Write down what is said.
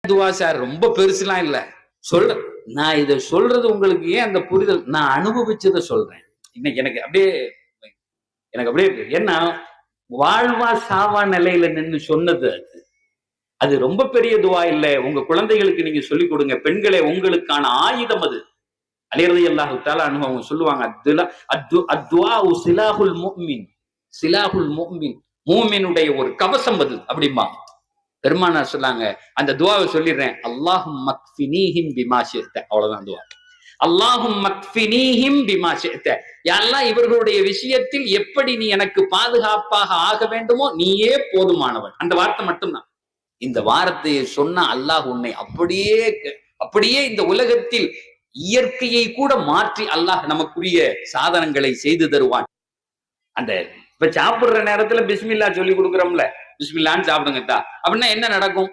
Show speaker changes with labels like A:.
A: துவா சார் ரொம்ப பெருசுலாம் இல்ல சொல்ற. நான் இதை சொல்றது உங்களுக்கு ஏன் அந்த புரிதல், நான் அனுபவிச்சதை சொல்றேன். இன்னைக்கு எனக்கு அப்படியே ஏன்னா வாழ்வா சாவா நிலையில நின்னு சொன்னது அது. அது ரொம்ப பெரிய துவா இல்ல. உங்க குழந்தைகளுக்கு நீங்க சொல்லிக் கொடுங்க. பெண்களே, உங்களுக்கான ஆயுதம் அது. அலி ரலியல்லாஹு தஆலா அன்ஹு அவங்க சொல்லுவாங்க, அத்துஆஉ சிலாஹுல் முஃமின். சிலாஹுல் முஃமின். மூமினுடைய ஒரு கவசம் அது அப்படிம்பாங்க. பெருமானார் சொன்னாங்க, அந்த துவாவை சொல்லிடுறேன். அல்லாஹும்ம க்ஃபினீஹிம் பிமா ஷிஅ்த. அவ்வளவுதான் துவா. அல்லாஹும்ம க்ஃபினீஹிம் பிமா ஷிஅ்த. யா அல்லாஹ், இவர்களுடைய விஷயத்தில் எப்படி நீ எனக்கு பாதுகாப்பாக ஆக வேண்டுமோ நீயே போதுமானவன். அந்த வார்த்தை மட்டும்தான். இந்த வார்த்தையை சொன்ன அல்லாஹ் உன்னை அப்படியே அப்படியே இந்த உலகத்தில் இயற்கையை கூட மாற்றி அல்லாஹ் நமக்குரிய சாதனங்களை செய்து தருவான். அந்த இப்ப சாப்பிடுற நேரத்துல பிஸ்மில்லா சொல்லி கொடுக்குறோம்ல, பிஸ்மில்லான்னு சாப்பிடுங்கத்தா அப்படின்னா என்ன நடக்கும்?